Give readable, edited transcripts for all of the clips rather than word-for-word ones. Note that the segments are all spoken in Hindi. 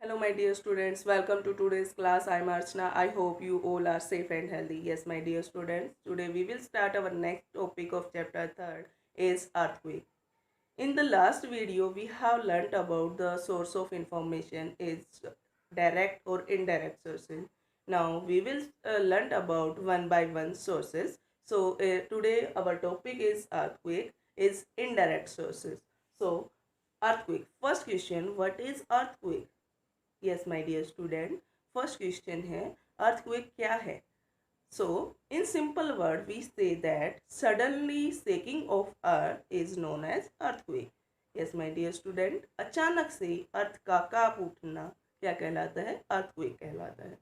Hello, my dear students. Welcome to today's class. I'm Archana. I hope you all are safe and healthy. Yes, my dear students. Today we will start our next topic of chapter 3rd is earthquake. In the last video, we have learnt about the source of information is direct or indirect sources. Now we will learn about one by one sources. So today our topic is earthquake is indirect sources. So earthquake. First question: what is earthquake? Yes my dear student first question है अर्थक्वेक क्या है so in simple word we say that suddenly shaking of earth is known as earthquake yes my dear student अचानक से अर्थ का कांप उठना क्या कहलाता है अर्थक्वेक कहलाता है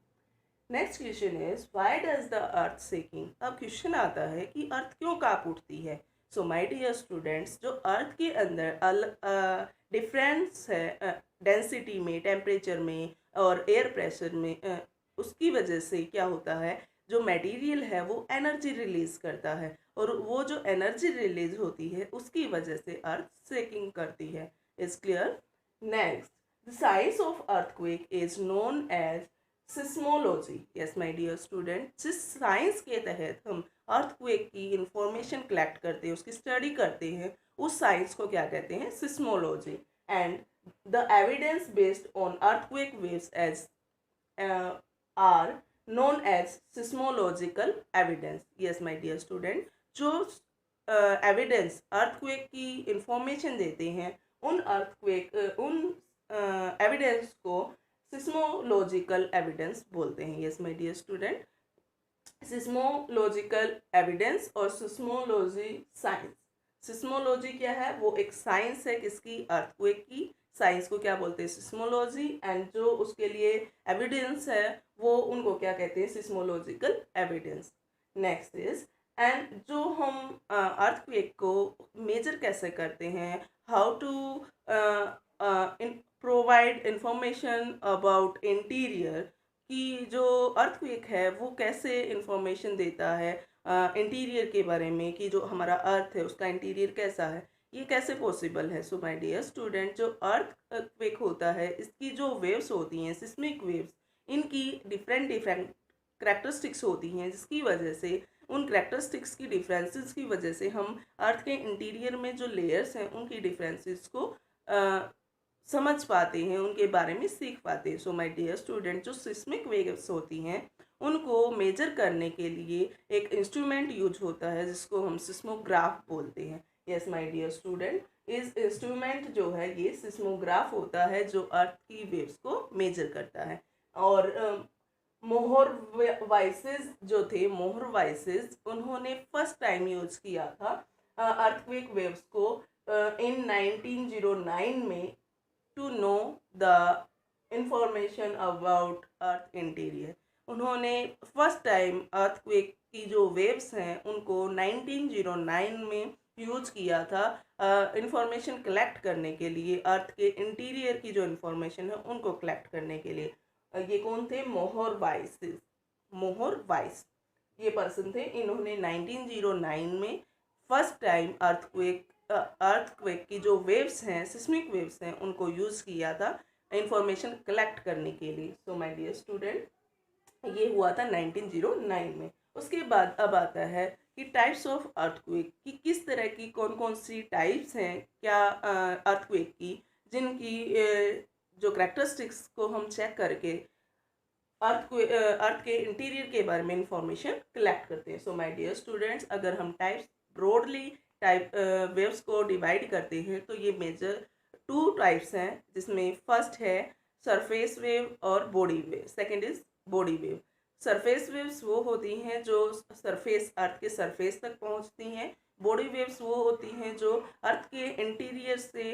next question is why does the earth shaking अब क्वेश्चन आता है कि अर्थ क्यों कांप उठती है सो माय डियर स्टूडेंट्स जो अर्थ के अंदर डिफरेंस है डेंसिटी में टेम्परेचर में और एयर प्रेशर में उसकी वजह से क्या होता है जो मटेरियल है वो एनर्जी रिलीज करता है और वो जो एनर्जी रिलीज होती है उसकी वजह से अर्थ शेकिंग करती है is clear next the science of earthquake is known as seismology yes my dear student जिस साइंस के तहत हम अर्थक्वेक की इंफॉर्मेशन कलेक्ट करते हैं उसकी स्टडी करते हैं उस साइंस को क्या कहते हैं seismology and the evidence based on earthquake waves as are known as seismological evidence yes my dear student जो एविडेंस अर्थक्वेक की इंफॉर्मेशन देते हैं उन अर्थक्वेक उन एविडेंस को सिस्मोलॉजिकल एविडेंस बोलते हैं yes my dear student seismological evidence और सिस्मोलॉजी साइंस सिस्मोलॉजी क्या है वो एक साइंस है किसकी अर्थक्वेक की साइंस को क्या बोलते हैं सिस्मोलॉजी एंड जो उसके लिए एविडेंस है वो उनको क्या कहते हैं seismological evidence next is and जो हम अर्थक्वेक को मेजर कैसे करते हैं how to provide information about interior कि जो अर्थक्वेक है वो कैसे इंफॉर्मेशन देता है इंटीरियर के बारे में कि जो हमारा अर्थ है उसका इंटीरियर कैसा है ये कैसे पॉसिबल है सो माय डियर स्टूडेंट जो अर्थक्वेक होता है इसकी जो वेव्स होती हैं सिस्मिक वेव्स इनकी डिफरेंट डिफरेंट करैक्टरिस्टिक्स होती हैं जिसकी वजह से उन करैक्टरिस्टिक्स की डिफरेंसेस की वजह से हम अर्थ के इंटीरियर में जो लेयर्स हैं उनकी डिफरेंसेस को समझ पाते हैं उनके बारे में सीख पाते हैं सो माय डियर स्टूडेंट जो सिस्मिक वेव्स होती हैं उनको मेजर करने के लिए एक इंस्ट्रूमेंट यूज होता है जिसको हम सिस्मोग्राफ बोलते हैं यस माय डियर स्टूडेंट इस इंस्ट्रूमेंट जो है ये सिस्मोग्राफ होता है जो अर्थ की वेव्स को मेजर करता है और मोहर वाइसेस जो थे मोहर वाइसेस उन्होंने फर्स्ट टाइम यूज किया था अर्थक्वेक वेव्स को इन 1909 में to know the information about earth interior उन्होंने फर्स्ट टाइम अर्थक्वेक की जो वेव्स हैं उनको 1909 में यूज किया था इंफॉर्मेशन कलेक्ट करने के लिए अर्थ के इंटीरियर की जो इंफॉर्मेशन है उनको कलेक्ट करने के लिए ये कौन थे मोहर वाइस ये पर्सन थे इन्होंने 1909 में फर्स्ट टाइम अर्थक्वेक की जो वेव्स हैं सिस्मिक वेव्स हैं उनको यूज़ किया था इंफॉर्मेशन कलेक्ट करने के लिए सो माय डियर स्टूडेंट ये हुआ था 1909 में उसके बाद अब आता है कि टाइप्स ऑफ अर्थक्वेक की किस तरह की कौन कौन सी टाइप्स हैं क्या अर्थक्वेक की जिनकी जो करैक्टरिस्टिक्स को हम चेक करके अर्थ के इंटीरियर के बारे में इंफॉर्मेशन कलेक्ट करते हैं सो माय डियर स्टूडेंट्स अगर हम टाइप्स ब्रॉडली टाइप वेव्स को डिवाइड करते हैं तो ये मेजर 2 टाइप्स हैं जिसमें फर्स्ट है सरफेस वेव और body wave second is body wave surface waves वो होती हैं जो सरफेस अर्थ के सरफेस तक पहुंचती हैं बॉडी वेव्स वो होती हैं जो अर्थ के इंटीरियर से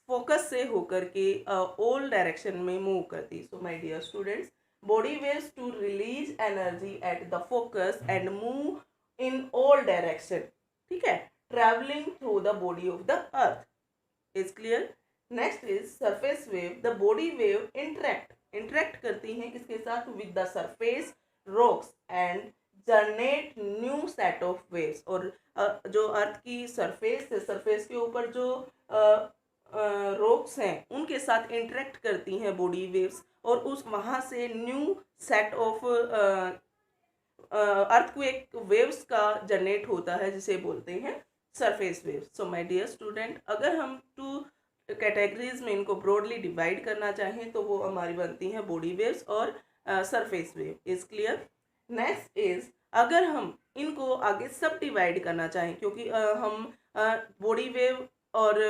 फोकस से होकर के ऑल डायरेक्शन में मूव करती so my dear students body waves to release energy at the focus and move in all direction ठीक है travelling through the body of the earth is clear next is surface wave the body wave interact करती हैं किसके साथ with the surface rocks and generate new set of waves और जो अर्थ की सरफेस है सरफेस के ऊपर जो रॉक्स हैं उनके साथ इंटरेक्ट करती हैं बॉडी वेव्स, और उस वहाँ से new set of earthquake waves का जनरेट होता है, जिसे बोलते हैं surface waves. So my dear student, अगर हम टू कैटेगरीज में इनको ब्रॉडली डिवाइड करना चाहें तो वो हमारी बनती हैं बॉडी वेव्स और surface wave. Is clear. Next is, अगर हम इनको आगे सब डिवाइड करना चाहें, क्योंकि हम बॉडी वेव और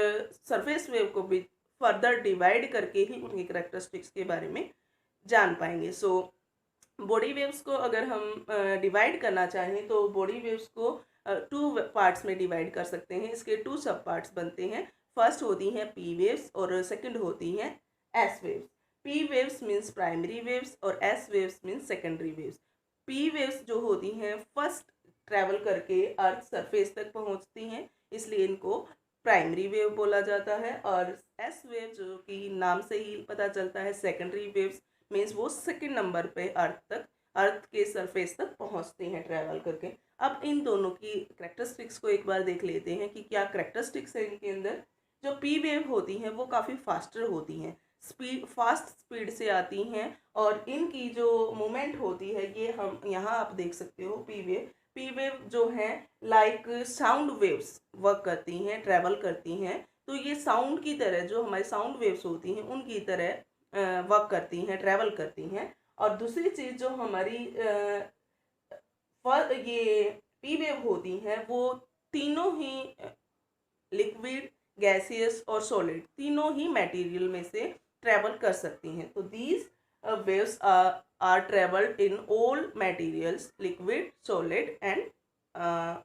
सरफेस वेव को भी फर्दर डिवाइड करके ही उनकी कैरेक्टरिस्टिक्स के बारे में जान पाएंगे। सो बॉडी वेव्स को अगर हम डिवाइड करना चाहें तो बॉडी वेव्स को 2 पार्ट्स में डिवाइड कर सकते हैं। इसके 2 सब पार्ट्स बनते हैं। फर्स्ट होती हैं पी वेव्स और सेकंड होती हैं S waves. P waves means primary waves और S waves means secondary waves. P waves जो होती हैं फर्स्ट ट्रैवल करके अर्थ सरफेस तक पहुंचती हैं, इसलिए इनको प्राइमरी वेव बोला जाता है। और एस वेव जो कि नाम से ही पता चलता है सेकेंडरी वेव्स मीन्स वो सेकेंड नंबर पे अर्थ के सरफेस तक पहुंचते हैं ट्रैवल करके। अब इन दोनों की कैरेक्टरिस्टिक्स को एक बार देख लेते हैं कि क्या कैरेक्टरिस्टिक्स है इनके अंदर। जो पी वेव होती हैं वो काफ़ी फास्टर होती हैं, फास्ट स्पीड से आती हैं, और इनकी जो मूवमेंट होती है ये हम यहाँ आप देख सकते हो। पी वेव जो है लाइक साउंड वेव्स वर्क करती हैं, ट्रैवल करती हैं। तो ये साउंड की तरह, जो हमारी साउंड वेव्स होती हैं उनकी तरह वर्क करती हैं, ट्रैवल करती हैं। और दूसरी चीज़ जो हमारी ये पी वेव होती हैं वो तीनों ही लिक्विड, गैसियस और सॉलिड, तीनों ही मटेरियल में से ट्रैवल कर सकती हैं। तो these waves are travelled in all materials, liquid, solid and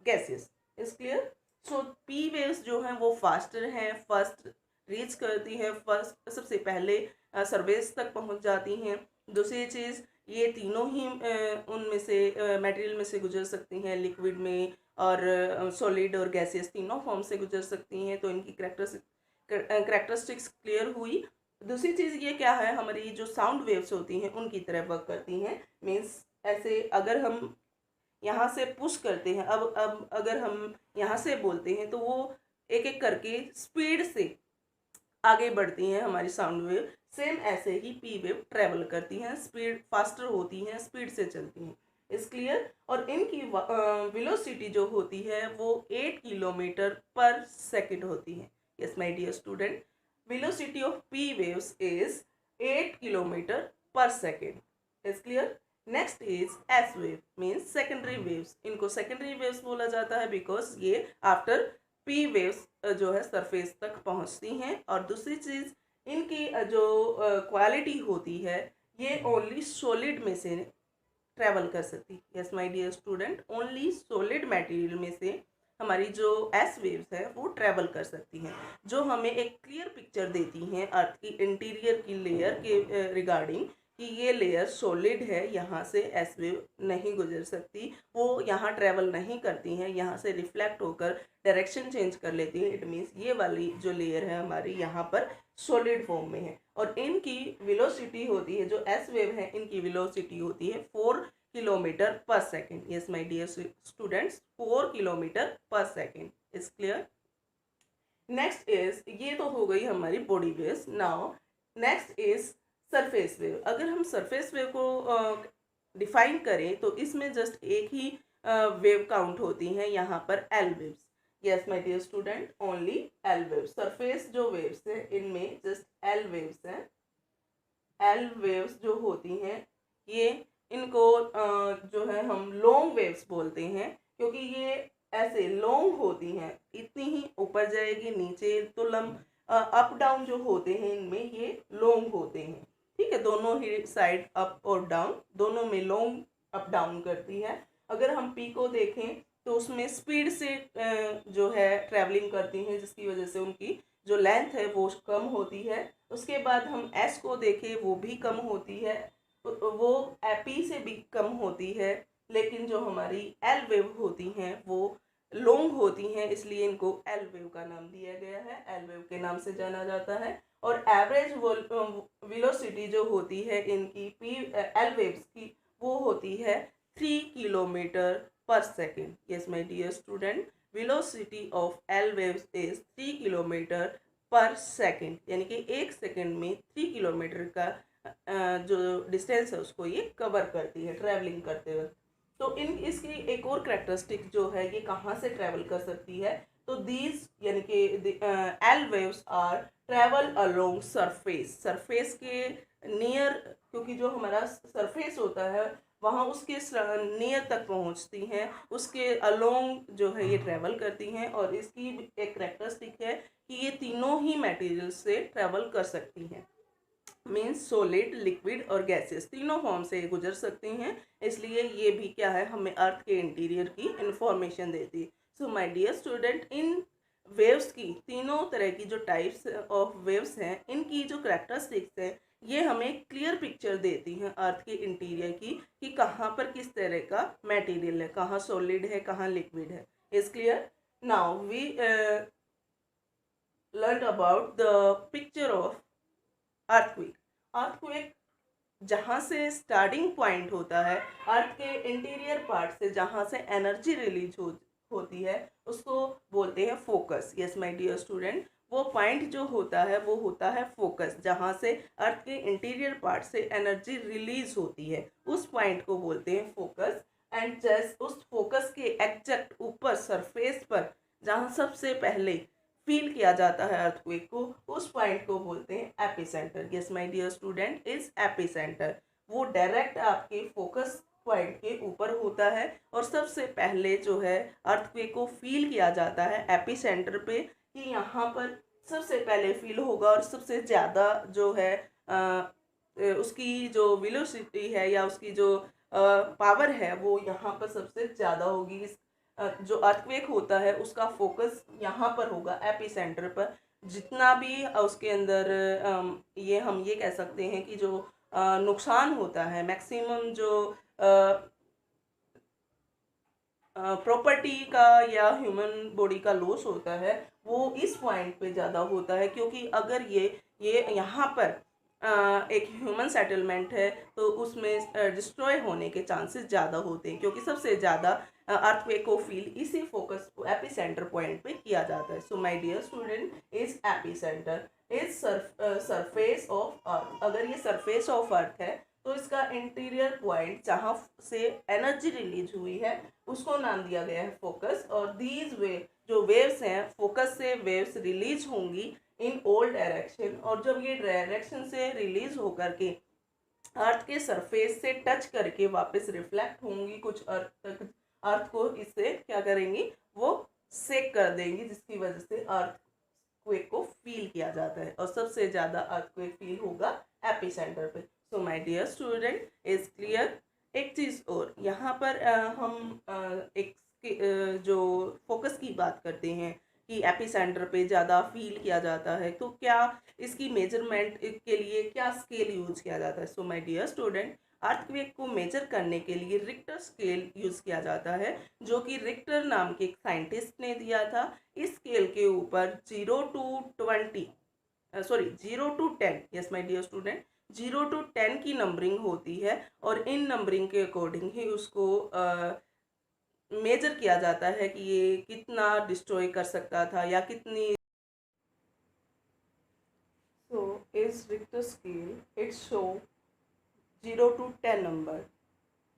gaseous. Is clear. So P waves जो हैं वो फास्टर हैं, फर्स्ट रीच करती हैं, फर्स्ट सबसे पहले सरफेस तक पहुंच जाती हैं। दूसरी चीज़, ये तीनों ही उनमें से मटेरियल में से गुजर सकती हैं, लिक्विड में और सॉलिड और गैसियस तीनों फॉर्म से गुजर सकती हैं। तो इनकी कैरेक्टरिस्टिक्स क्लियर हुई। दूसरी चीज़ ये क्या है, हमारी जो साउंड वेव्स होती हैं उनकी तरह वर्क करती हैं। मीन्स ऐसे अगर हम यहाँ से पुश करते हैं, अब अगर हम यहाँ से बोलते हैं तो वो एक एक करके स्पीड से आगे बढ़ती हैं हमारी साउंड वेव। सेम ऐसे ही पी वेव ट्रेवल करती हैं, स्पीड फास्टर होती हैं, स्पीड से चलती हैं। Is clear. और इनकी वेलोसिटी जो होती है वो 8 किलोमीटर पर सेकेंड होती है। Yes my dear student, velocity of P waves is 8 kilometre per second. Is clear. Next is S wave means secondary waves. इनको सेकेंडरी वेव्स बोला जाता है बिकॉज ये आफ्टर पी वेव्स जो है सरफेस तक पहुंचती हैं। और दूसरी चीज़, इनकी जो क्वालिटी होती है ये ओनली सॉलिड में से ट्रैवल कर सकती। Yes my dear student, only solid material में से हमारी जो एस वेव्स है वो ट्रैवल कर सकती हैं, जो हमें एक क्लियर पिक्चर देती हैं अर्थ की इंटीरियर की लेयर के रिगार्डिंग कि ये लेयर सॉलिड है, यहाँ से एस वेव नहीं गुजर सकती, वो यहाँ ट्रैवल नहीं करती हैं, यहाँ से रिफ्लेक्ट होकर डायरेक्शन चेंज कर लेती है। इट मीन्स ये वाली जो लेयर है हमारी यहाँ पर सॉलिड फॉर्म में है। और इनकी वेलोसिटी होती है, जो एस वेव है इनकी वेलोसिटी होती है 4 kilometre per second. Yes my dear students, 4 kilometre per second. Is clear. Next is, ये तो हो गई हमारी body waves. Now next is surface wave. अगर हम सरफेस वेव को डिफाइन करें तो इसमें जस्ट एक ही वेव काउंट होती है यहाँ पर, L waves. Yes my dear student, only L waves. Surface जो वेव्स है इनमें जस्ट एल वेव्स हैं। एल वेव्स जो होती हैं ये, इनको जो है हम लॉन्ग वेव्स बोलते हैं, क्योंकि ये ऐसे लॉन्ग होती हैं, इतनी ही ऊपर जाएगी, नीचे तो अप डाउन जो होते हैं इनमें ये लॉन्ग होते हैं। ठीक है, दोनों ही साइड अप और डाउन, दोनों में लॉन्ग अप डाउन करती है। अगर हम पी को देखें तो उसमें स्पीड से जो है ट्रैवलिंग करती हैं, जिसकी वजह से उनकी जो लेंथ है वो कम होती है। उसके बाद हम एस को देखें, वो भी कम होती है, वो पी से भी कम होती है। लेकिन जो हमारी एल वेव होती हैं वो लॉन्ग होती हैं, इसलिए इनको एल वेव का नाम दिया गया है, एल वेव के नाम से जाना जाता है। और एवरेज वेलोसिटी जो होती है इनकी एल वेव्स की, वो होती है 3 kilometre per second. Yes my dear student, velocity of L waves is 3 kilometre per second, यानी कि 1 सेकंड में 3 किलोमीटर का जो डिस्टेंस है उसको ये कवर करती है ट्रैवलिंग करते हुए। तो इसकी एक और करेक्टरिस्टिक जो है ये कहाँ से ट्रैवल कर सकती है, तो दीज यानी कि L waves are travel along surface के नियर, क्योंकि जो हमारा सरफेस होता है वहाँ उसके नियर तक पहुँचती हैं, उसके अलोंग जो है ये ट्रैवल करती हैं। और इसकी एक करेक्टरिस्टिक है कि ये तीनों ही मटेरियल से ट्रैवल कर सकती हैं, मीन्स सॉलिड, लिक्विड और गैसेस, तीनों फॉर्म से गुजर सकती हैं। इसलिए ये भी क्या है, हमें अर्थ के इंटीरियर की इंफॉर्मेशन देती है। सो माय डियर स्टूडेंट, इन वेव्स की तीनों तरह की जो टाइप्स ऑफ वेव्स हैं, इनकी जो करेक्टरिस्टिक्स हैं ये हमें क्लियर पिक्चर देती हैं अर्थ के इंटीरियर की, कि कहाँ पर किस तरह का मटेरियल है, कहाँ सॉलिड है, कहाँ लिक्विड है। Is clear? Now we learn about the picture of earthquake. Earthquake जहाँ से स्टार्टिंग पॉइंट होता है अर्थ के इंटीरियर पार्ट से, जहाँ से एनर्जी रिलीज होती है उसको बोलते हैं focus. Yes my dear student, वो पॉइंट जो होता है वो होता है फोकस, जहाँ से अर्थ के इंटीरियर पार्ट से एनर्जी रिलीज होती है, उस पॉइंट को बोलते हैं फोकस। एंड जस्ट उस फोकस के एग्जैक्ट ऊपर सरफेस पर जहाँ सबसे पहले फील किया जाता है अर्थक्वेक को, उस पॉइंट को बोलते हैं epicentre. Yes my dear student, is epicentre. वो डायरेक्ट आपके फोकस पॉइंट के ऊपर होता है और सबसे पहले जो है अर्थक्वेक को फील किया जाता है एपिसेंटर पे, कि यहाँ पर सबसे पहले फील होगा और सबसे ज़्यादा जो है उसकी जो वेलोसिटी है या उसकी जो पावर है वो यहाँ पर सबसे ज़्यादा होगी। जो अर्थक्वेक होता है उसका फोकस यहाँ पर होगा एपिसेंटर पर। जितना भी उसके अंदर ये हम ये कह सकते हैं कि जो नुकसान होता है, मैक्सिमम जो प्रॉपर्टी का या ह्यूमन बॉडी का लॉस होता है वो इस पॉइंट पे ज़्यादा होता है, क्योंकि अगर ये यहाँ पर एक ह्यूमन सेटलमेंट है तो उसमें डिस्ट्रॉय होने के चांसेस ज़्यादा होते हैं, क्योंकि सबसे ज़्यादा अर्थक्वेक को फील इसी फोकस एपिसेंटर पॉइंट पे किया जाता है। So my dear student, is epicentre is surface of earth. अगर ये सरफेस ऑफ अर्थ है तो इसका इंटीरियर पॉइंट जहाँ से एनर्जी रिलीज हुई है उसको नाम दिया गया है फोकस। और दीज जो वेव्स हैं फोकस से वेव्स रिलीज होंगी इन ऑल डायरेक्शन, और जब ये डायरेक्शन से रिलीज होकर के अर्थ के सरफेस से टच करके वापस रिफ्लेक्ट होंगी कुछ अर्थ तक, अर्थ को इससे क्या करेंगी, वो सेक कर देंगी, जिसकी वजह से अर्थक्वेक को फील किया जाता है। और सबसे ज़्यादा अर्थक्वेक फील होगा एपिसेंटर पे। So my dear student, is clear? एक चीज़ और यहाँ पर हम एक जो फोकस की बात करते हैं कि एपिसेंटर पे ज़्यादा फील किया जाता है, तो क्या इसकी मेजरमेंट के लिए क्या स्केल यूज किया जाता है? So my dear student, earthquake को मेजर करने के लिए रिक्टर स्केल यूज किया जाता है, जो कि रिक्टर नाम के एक साइंटिस्ट ने दिया था। इस स्केल के ऊपर 0 to 10, yes my dear student, 0 to 10 की नंबरिंग होती है और इन नंबरिंग के अकॉर्डिंग ही उसको मेजर किया जाता है कि ये कितना डिस्ट्रॉय कर सकता था या कितनी। सो इस Richter scale it show 0 to 10 number,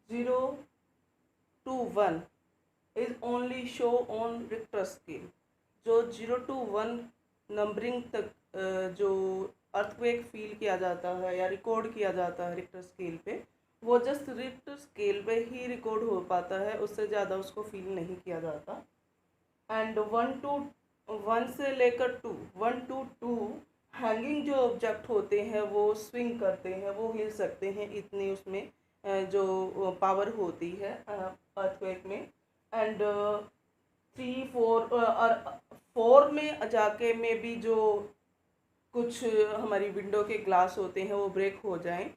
0 to 1 is only show on Richter scale. जो 0 to 1 नंबरिंग तक जो अर्थक्वेक फील किया जाता है या रिकॉर्ड किया जाता है रिक्टर स्केल पे, वो जस्ट रिक्टर स्केल पे ही रिकॉर्ड हो पाता है, उससे ज़्यादा उसको फील नहीं किया जाता। एंड 1 से लेकर 1 to 2 हैंगिंग जो ऑब्जेक्ट होते हैं वो स्विंग करते हैं, वो हिल सकते हैं, इतनी उसमें जो पावर होती है अर्थक्वेक में। एंड 3, 4 और 4 में जाके में भी जो कुछ हमारी विंडो के ग्लास होते हैं वो ब्रेक हो जाएं।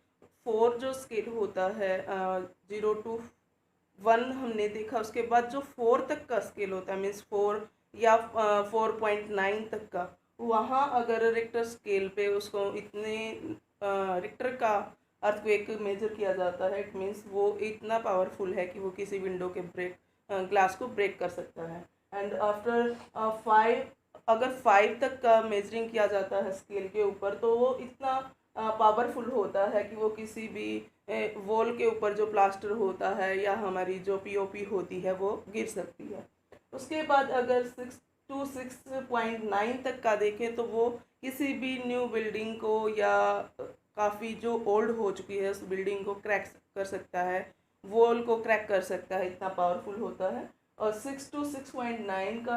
4 जो स्केल होता है 0 to 1 हमने देखा, उसके बाद जो 4 तक का स्केल होता है मीन्स 4 या 4.9 तक का, वहाँ अगर रिक्टर स्केल पे उसको इतने रिक्टर का अर्थक्वेक मेजर किया जाता है, इट मीन्स वो इतना पावरफुल है कि वो किसी विंडो के ग्लास को ब्रेक कर सकता है। एंड आफ्टर 5 अगर 5 तक का मेजरिंग किया जाता है स्केल के ऊपर, तो वो इतना पावरफुल होता है कि वो किसी भी वॉल के ऊपर जो प्लास्टर होता है या हमारी जो पीओपी होती है वो गिर सकती है। उसके बाद अगर 6 to 6.9 तक का देखें तो वो किसी भी न्यू बिल्डिंग को या काफ़ी जो ओल्ड हो चुकी है उस बिल्डिंग को क्रैक कर सकता है, वॉल को क्रैक कर सकता है, इतना पावरफुल होता है। और 6 to 6.9 का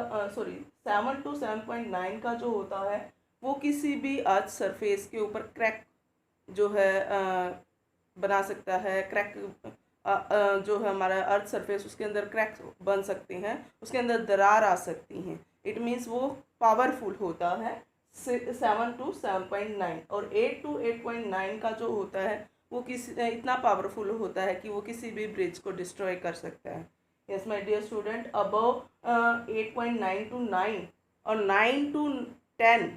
7 to 7.9 का जो होता है वो किसी भी अर्थ सरफेस के ऊपर क्रैक जो है बना सकता है। क्रैक जो है हमारा अर्थ सरफेस उसके अंदर क्रैक बन सकते हैं, उसके अंदर दरार आ सकती हैं। इट मीन्स वो पावरफुल होता है 7 to 7.9। और 8 to 8.9 का जो होता है वो इतना पावरफुल होता है कि वो किसी भी ब्रिज को डिस्ट्रॉय कर सकता है। Yes my dear student, above 8.9 to 9 और 9 to 10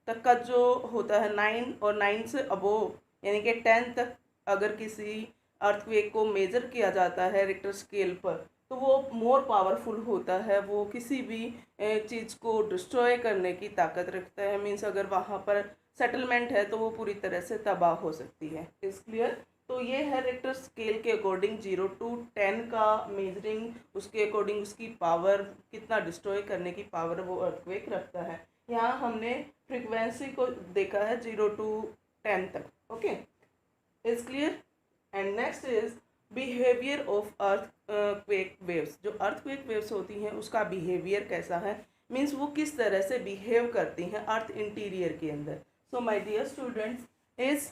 तक का जो होता है, 9 और 9 से अबोव यानी कि 10 तक अगर किसी अर्थक्वेक को मेजर किया जाता है रिक्टर स्केल पर, तो वो मोर पावरफुल होता है। वो किसी भी चीज़ को डिस्ट्रॉय करने की ताकत रखता है। मीन्स अगर वहाँ पर सेटलमेंट है तो वो पूरी तरह से तबाह हो सकती है। Is clear? तो ये है रिक्टर स्केल के अकॉर्डिंग 0 to 10 का मेजरिंग, उसके अकॉर्डिंग उसकी पावर, कितना डिस्ट्रॉय करने की पावर वो अर्थक्वेक रखता है। यहाँ हमने फ्रिक्वेंसी को देखा है 0 to 10 तक। Okay, is clear? And next is behaviour of earthquake waves. जो अर्थक्वेक वेव्स होती हैं उसका बिहेवियर कैसा है, मीन्स वो किस तरह से बिहेव करती हैं अर्थ इंटीरियर के अंदर। So my dear students, is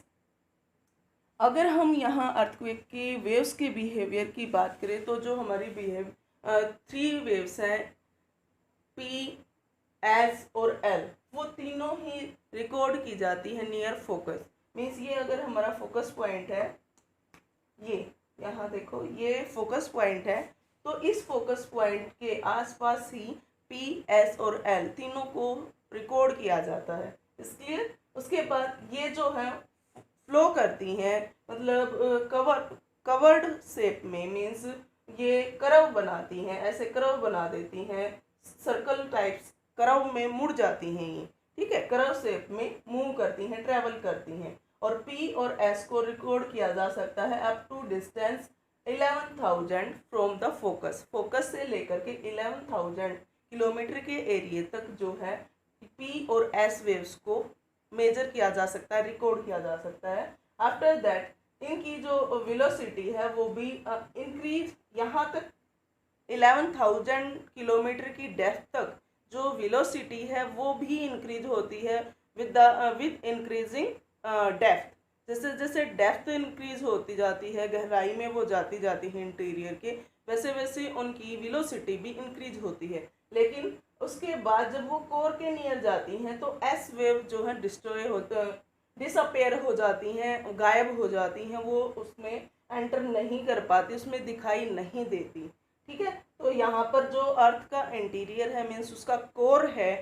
अगर हम यहाँ अर्थक्वेक की वेव्स के बिहेवियर की बात करें तो जो हमारी 3 वेव्स हैं पी, एस और एल, वो तीनों ही रिकॉर्ड की जाती है नियर फोकस। मीन्स ये अगर हमारा फोकस पॉइंट है, ये यहाँ देखो ये फोकस पॉइंट है, तो इस फोकस पॉइंट के आसपास ही पी, एस और एल तीनों को रिकॉर्ड किया जाता है। इसलिए उसके बाद ये जो है फ्लो करती हैं, मतलब कवर्ड शेप में, मीन्स ये कर्व बनाती हैं, ऐसे कर्व बना देती हैं, सर्कल टाइप्स कर्व में मुड़ जाती हैं ये, ठीक है, कर्व शेप में मूव करती हैं, ट्रैवल करती हैं। और P और S को रिकॉर्ड किया जा सकता है up to distance 11,000 from the focus. Focus से लेकर के 11,000 किलोमीटर के एरिए तक जो है P और S वेव्स को मेजर किया जा सकता है, रिकॉर्ड किया जा सकता है। आफ्टर दैट इनकी जो वेलोसिटी है वो भी इंक्रीज, यहाँ तक 11,000 किलोमीटर की डेप्थ तक जो वेलोसिटी है वो भी इंक्रीज होती है विद इंक्रीजिंग डेप्थ। जैसे जैसे डेप्थ इंक्रीज होती जाती है, गहराई में वो जाती है इंटीरियर के, वैसे वैसे उनकी वेलोसिटी भी इंक्रीज होती है। लेकिन उसके बाद जब वो कोर के नियर जाती हैं तो एस वेव जो है डिसअपेयर हो जाती हैं, गायब हो जाती हैं, वो उसमें एंटर नहीं कर पाती, उसमें दिखाई नहीं देती। ठीक है, तो यहाँ पर जो अर्थ का इंटीरियर है, मीन्स उसका कोर है,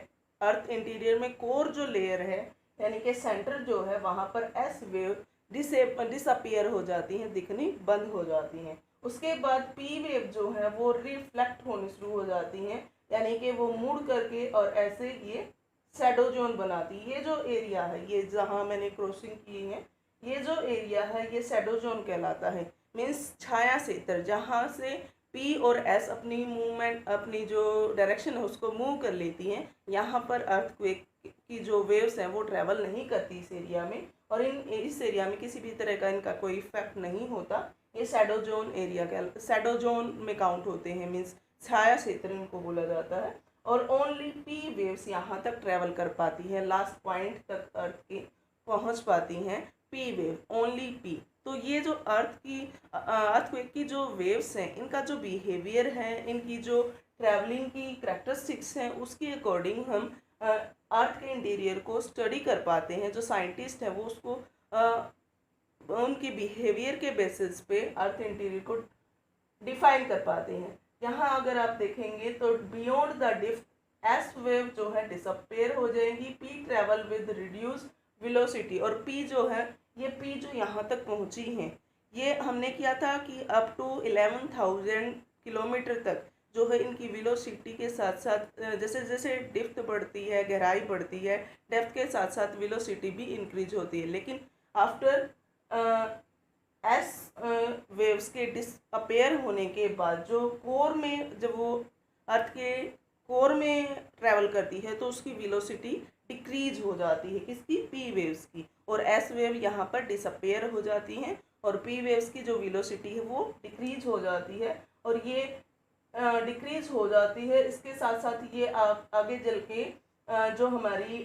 अर्थ इंटीरियर में कोर जो लेयर है यानी कि सेंटर जो है, वहाँ पर एस वेव डिसअपियर हो जाती हैं, दिखनी बंद हो जाती हैं। उसके बाद पी वेव जो है वो रिफ्लेक्ट होनी शुरू हो जाती हैं, यानी कि वो मुड़ करके और ऐसे ये शैडो जोन बनाती है। ये जो एरिया है, ये जहाँ मैंने क्रॉसिंग की है, ये जो एरिया है ये शैडो जोन कहलाता है। मीन्स छाया क्षेत्र, जहाँ से पी और एस अपनी मूवमेंट, अपनी जो डायरेक्शन है उसको मूव कर लेती हैं, यहाँ पर अर्थक्वेक की जो वेव्स हैं वो ट्रैवल नहीं करती इस एरिया में, और इस एरिया में किसी भी तरह का इनका कोई इफेक्ट नहीं होता। ये शैडो जोन एरिया का शैडो जोन में काउंट होते हैं, मीन्स छाया क्षेत्र इनको बोला जाता है। और ओनली पी वेव्स यहाँ तक ट्रैवल कर पाती है, लास्ट पॉइंट तक अर्थ की पहुँच पाती हैं पी वेव, ओनली पी। तो ये जो अर्थक्वेक की जो वेव्स हैं, इनका जो बिहेवियर है, इनकी जो ट्रैवलिंग की करैक्टरिस्टिक्स हैं, उसके अकॉर्डिंग हम अर्थ के इंटीरियर को स्टडी कर पाते हैं। जो साइंटिस्ट हैं वो उसको उनकी बिहेवियर के बेसिस पे अर्थ इंटीरियर को डिफाइन कर पाते हैं। यहाँ अगर आप देखेंगे तो बियॉन्ड द डिफ्ट एस वेव जो है डिसअपेयर हो जाएंगी, P travel with reduce velocity, और पी जो है, ये पी जो यहाँ तक पहुँची हैं, ये हमने किया था कि अप टू 11,000 किलोमीटर तक जो है इनकी वेलोसिटी के साथ साथ जैसे जैसे डेप्थ बढ़ती है, गहराई बढ़ती है, डेप्थ के साथ साथ वेलोसिटी भी इंक्रीज होती है। लेकिन आफ्टर एस वेव्स के डिसअपेयर होने के बाद जो कोर में, जब वो अर्थ के कोर में ट्रैवल करती है तो उसकी वेलोसिटी डिक्रीज हो जाती है, किसकी, पी वेव्स की, और एस वेव यहाँ पर डिसअपेयर हो जाती हैं और पी वेव्स की जो वेलोसिटी है वो डिक्रीज हो जाती है। और ये डिक्रीज हो जाती है, इसके साथ साथ ये आगे चल के जो हमारी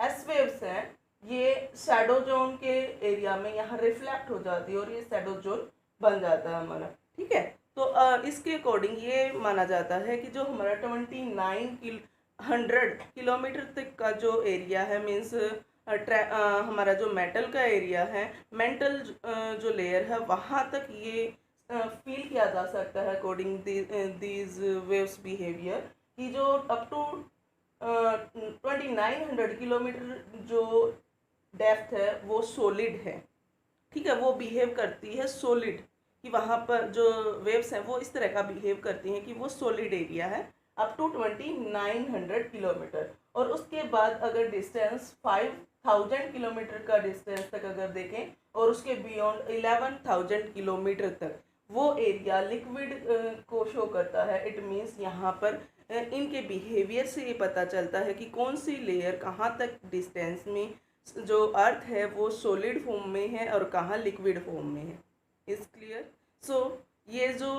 एस वेव्स हैं ये शैडो जोन के एरिया में यहाँ रिफ्लेक्ट हो जाती है और ये शैडो जोन बन जाता है हमारा। ठीक है, तो इसके अकॉर्डिंग ये माना जाता है कि जो हमारा 2900 किलोमीटर तक का जो एरिया है, मीन्स हमारा जो मेटल का एरिया है, मेंटल जो लेयर है, वहाँ तक ये फील किया जा सकता है अकॉर्डिंग दीज वेव्स बिहेवियर, कि जो अप टू 2900 किलोमीटर जो डेप्थ है वो सॉलिड है। ठीक है, वो बिहेव करती है सॉलिड, कि वहाँ पर जो वेव्स हैं वो इस तरह का बिहेव करती हैं कि वो सॉलिड एरिया है अप टू 2900 किलोमीटर। और उसके बाद अगर डिस्टेंस 5000 किलोमीटर का डिस्टेंस तक अगर देखें और उसके बियॉन्ड 11000 किलोमीटर तक वो एरिया लिक्विड को शो करता है। इट मीन्स यहाँ पर इनके बिहेवियर से ये पता चलता है कि कौन सी लेयर कहाँ तक डिस्टेंस में जो अर्थ है वो सॉलिड फॉर्म में है और कहाँ लिक्विड फॉर्म में है। Is clear? सो ये जो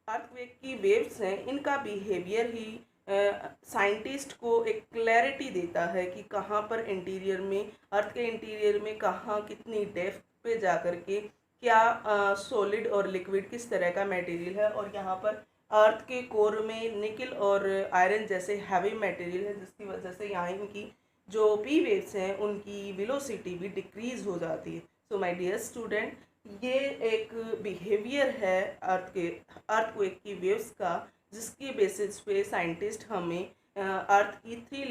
अर्थक्वेक की वेव्स हैं इनका बिहेवियर ही साइंटिस्ट को एक क्लैरिटी देता है कि कहाँ पर इंटीरियर में, अर्थ के इंटीरियर में कहाँ कितनी डेप्थ पे जा कर के क्या सॉलिड और लिक्विड किस तरह का मटेरियल है। और यहाँ पर अर्थ के कोर में निकल और आयरन जैसे हैवी मटेरियल है, जिसकी वजह से यहाँ इनकी जो पी वेव्स हैं उनकी वेलोसिटी भी डिक्रीज हो जाती है। सो माय डियर स्टूडेंट, ये एक बिहेवियर है अर्थक्वेक की वेव्स का, जिसके बेसिस पे साइंटिस्ट हमें अर्थ की 3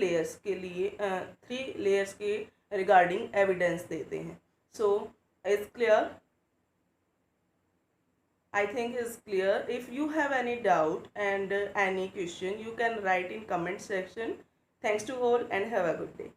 लेयर्स के रिगार्डिंग एविडेंस देते हैं। So is clear? I think is clear. If you have any doubt and any question, you can write in comment section. Thanks to all and have a good day.